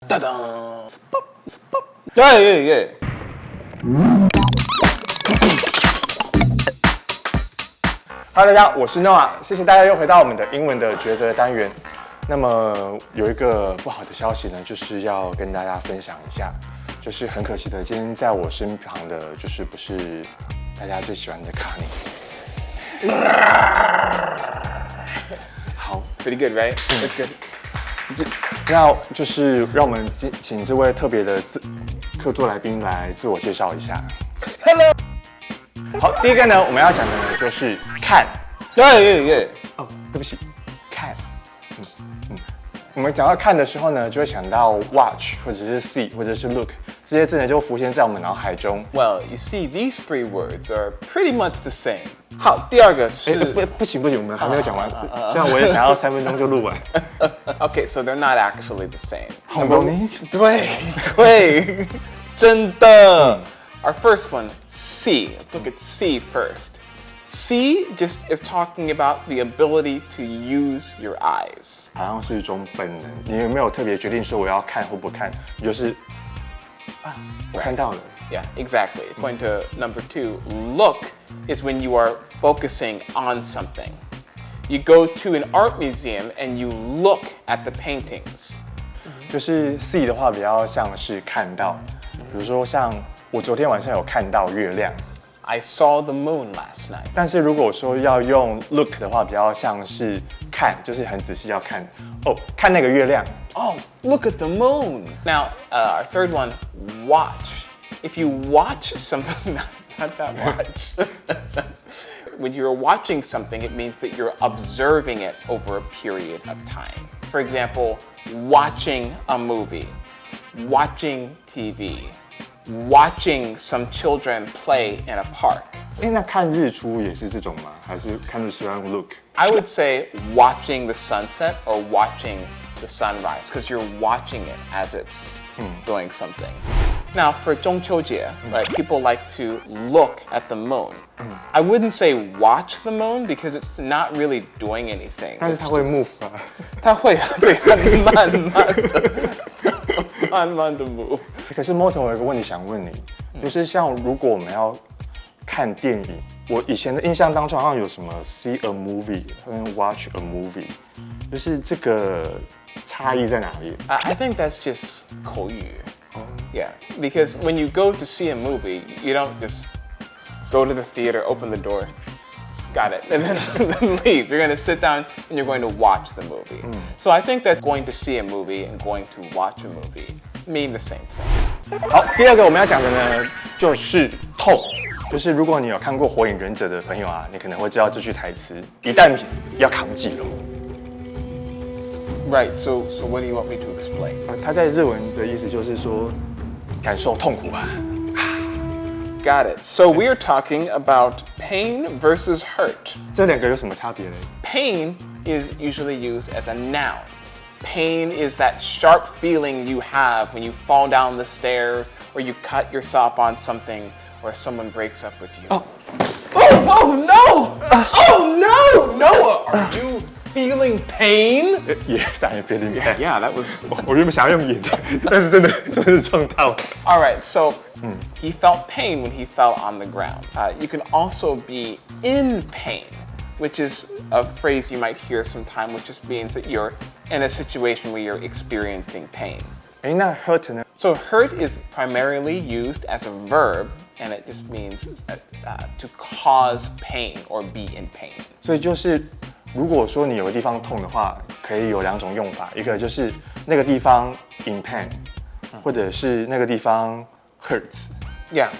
哒当，耶耶。Hello， 大家好，我是 Noah， 谢谢大家又回到我们的英文的抉择单元。那么有一个不好的消息呢，就是要跟大家分享一下，就是很可惜的，今天在我身旁的，就是不是大家最喜欢的卡尼。好 Pretty good, right? That's good. 那就是让我们请这位特别的客座来宾来自我介绍一下。Hello. 好，第一个呢，我们要讲的呢就是看。耶。哦，对不起，看。我们讲到看的时候呢，就会想到 watch 或者是 see 或者是 look 这些字呢就浮现在我们脑海中。Well, you see, these three words are pretty much the same. 好，第二个是不行，我们还没有讲完。虽然我也想要3分钟就录完。Okay, so they're not actually the same. 好容易。对，真的。Our first one, see. Let's look at see first. See just is talking about the ability to use your eyes. 好像是一种本能，你有没有特别决定说我要看或不看？你就是我看到了。Yeah, exactly. It's going to number 2. Look is when you are focusing on something. You go to an art museum and you look at the paintings. 就是 see 的话比较像是看到，比如说像我昨天晚上有看到月亮。I saw the moon last night. 但是如果说要用 look 的话，比较像是看，就是很仔细要看。哦，看那个月亮。Oh, look at the moon. Now, our third one, watch. If you watch something, not that watch. When you're watching something, it means that you're observing it over a period of time. For example, watching a movie, watching TV.Watching some children play in a park. 那看日出也是这种吗？还是看日出要用 look？ I would say watching the sunset or watching the sunrise because you're watching it as it's doing something. Now for 中秋节, right, people like to look at the moon. I wouldn't say watch the moon because it's not really doing anything. 但是它会 move 啊。它会慢慢的 move。可是 Morton 我有个问题想问你，就是像如果我们要看电影，我以前的印象当中好像有什么 see a movie 跟 watch a movie，就是这个差异在哪里？ I think that's just 口语。Yeah, because when you go to see a movie, you don't just go to the theater, open the door, got it, and then leave. You're going to sit down and you're going to watch the movie. So I think that going to see a movie and going to watch a movie mean the same thing. 好，第二个我们要讲的呢，就是痛。就是如果你有看过《火影忍者》的朋友啊，你可能会知道这句台词：一旦要扛几楼。Right. So what do you want me to explain? 它在日文的意思就是说，感受痛苦啊。Got it. So we are talking about pain versus hurt. 这两个有什么差别呢？ Pain is usually used as a noun. Pain is that sharp feeling you have when you fall down the stairs or you cut yourself on something or someone breaks up with you. Oh no! Oh no! Noah, are you feeling pain? Yes, I'm feeling bad. Yeah, that was... 我原本想要用演的，但是真的是撞到。All right, so he felt pain when he fell on the ground. You can also be in pain, which is a phrase you might hear sometime, which just means that you're in a situation where you're experiencing pain. 那 hurt 呢？ So hurt is primarily used as a verb, and it just means to cause pain or be in pain. 所以就是如果说你有个地方痛的话，可以有两种用法，一个就是那个地方 in pain，或者是那个地方 hurts。Yeah.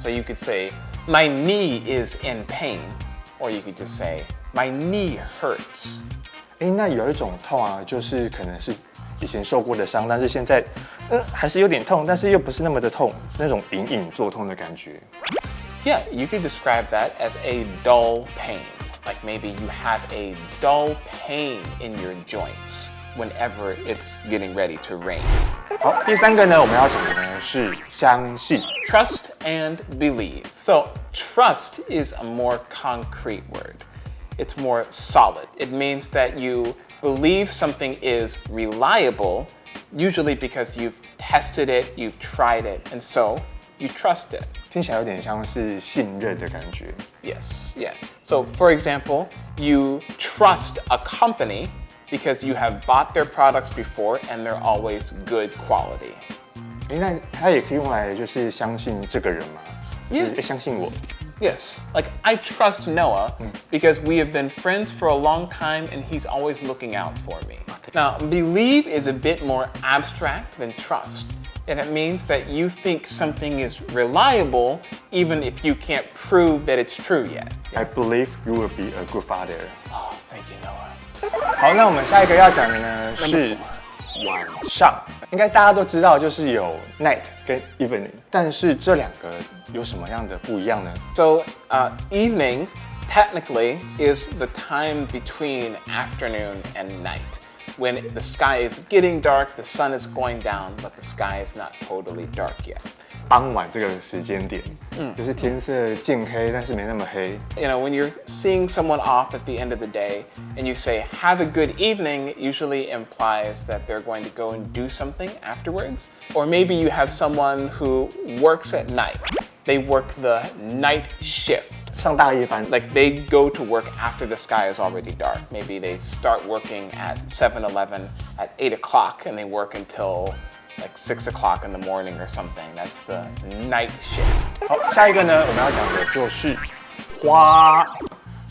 So you could say, my knee is in pain, or you could just say, my knee hurts. 那有一种痛啊，就是可能是以前受过的伤，但是现在还是有点痛，但是又不是那么的痛，那种隐隐作痛的感觉。Yeah, you could describe that as a dull pain. Like maybe you have a dull pain in your joints whenever it's getting ready to rain. 好，第三个呢，我们要讲的呢是相信。Trust and believe. So trust is a more concrete word. It's more solid. It means that you believe something is reliable usually because you've tested it, you've tried it, and so you trust it. 听起来有点像是信任的感觉。Yes, yeah. So, for example, you trust a company because you have bought their products before and they're always good quality. 那它也可以用来就是相信这个人吗？ Yeah. 相信我。 Yes, like I trust Noah because we have been friends for a long time and he's always looking out for me. Now, believe is a bit more abstract than trust. And it means that you think something is reliable even if you can't prove that it's true yet. I believe you will be a good father. Oh, thank you, Noah. 好，那我们下一个要讲的呢是晚上，应该大家都知道，就是有 night 跟 evening， 但是这两个有什么样的不一样呢？ So, evening technically is the time between afternoon and night. When the sky is getting dark, the sun is going down, but the sky is not totally dark yet. 傍晚这个时间点，就是天色渐黑，但是没那么黑。You know, when you're seeing someone off at the end of the day and you say, have a good evening, it usually implies that they're going to go and do something afterwards. Or maybe you have someone who works at night. They work the night shift. 上大夜班， Like they go to work after the sky is already dark. Maybe they start working at 7-Eleven at 8 o'clock and they work until like 6 o'clock in the morning or something. That's the night shift. 好，下一个呢，我们要讲的就是花。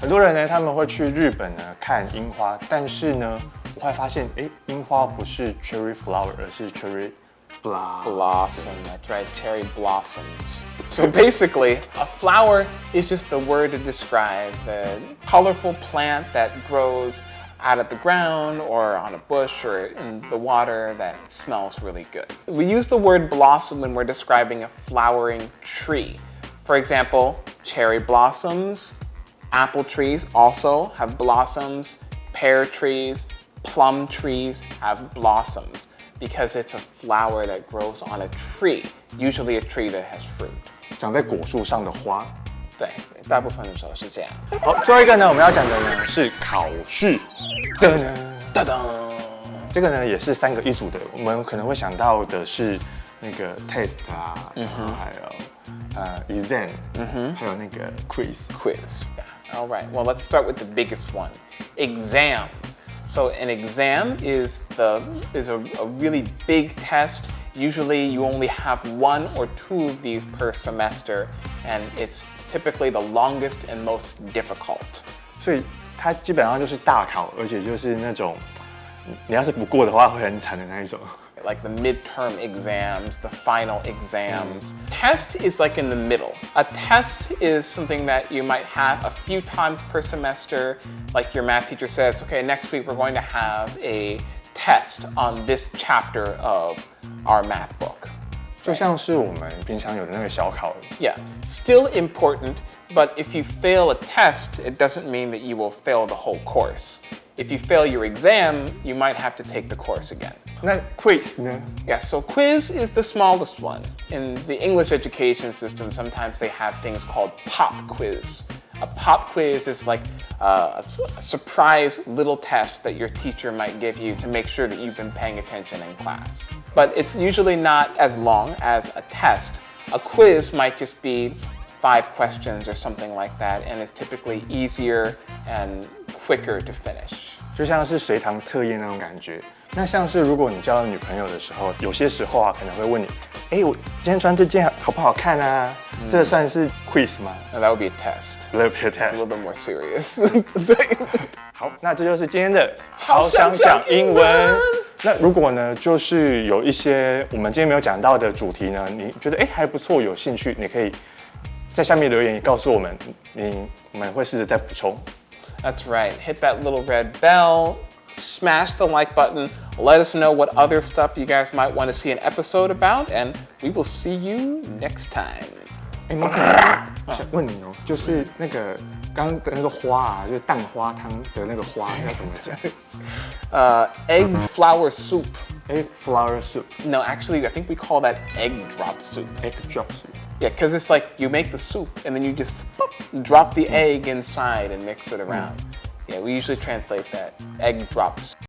很多人呢，他们会去日本呢看樱花，但是呢，我会发现，樱花不是 cherry flower， 而是 cherry Blossom, that's right, cherry blossoms. So basically, a flower is just the word to describe the colorful plant that grows out of the ground or on a bush or in the water that smells really good. We use the word blossom when we're describing a flowering tree. For example, cherry blossoms, apple trees also have blossoms, pear trees, plum trees have blossoms. Because it's a flower that grows on a tree, usually a tree that has fruit. 长在果树上的花。对，大部分的时候是这样。好，最后一个呢，我们要讲的呢是考试。噔噔，噔噔，这个呢也是三个一组的，我们可能会想到的是那个 test 啊，还有exam，还有那个 quiz。 Quiz. Yeah. All right. Well, let's start with the biggest one, exam. So an exam is a really big test. Usually you only have 1 or 2 of these per semester, and it's typically the longest and most difficult. 所以它基本上就是大考，而且就是那种你要是不过的话会很惨的那一种。Like the midterm exams, the final exams. Test is like in the middle. A test is something that you might have a few times per semester. Like your math teacher says, okay, next week we're going to have a test on this chapter of our math book. 就像是我们平常有的那个小考。 Yeah, still important, but if you fail a test, it doesn't mean that you will fail the whole course. If you fail your exam, you might have to take the course again. 那 quiz 呢？ Yeah, so quiz is the smallest one. In the English education system, sometimes they have things called pop quiz. A pop quiz is like a surprise little test that your teacher might give you to make sure that you've been paying attention in class. But it's usually not as long as a test. A quiz might just be 5 questions or something like that, and it's typically easier and quicker to finish. 就像是随堂测验那种感觉。那像是如果你交女朋友的时候，有些时候啊可能会问你，我今天穿这件好不好看啊？这算是 quiz 吗？ And that would be a test. A little bit A little test。 bit more serious. 好，那这就是今天的好想讲英文。那如果呢，就是有一些我们今天没有讲到的主题呢，你觉得还不错，有兴趣，你可以在下面留言告诉我们，我们会试着再补充。 That's right. Hit that little red bell, smash the like button, let us know what other stuff you guys might want to see an episode about, and we will see you next time. Martin， 想问你哦，就是那个刚刚的那个花啊，就是蛋花汤的那个花要怎么讲 Egg flour soup.？Egg flour soup， No, actually, I think we call that egg drop soup. egg drop soup。 Yeah, because it's like you make the soup and then you just drop the egg inside and mix it around. Yeah, we usually translate that egg drop soup.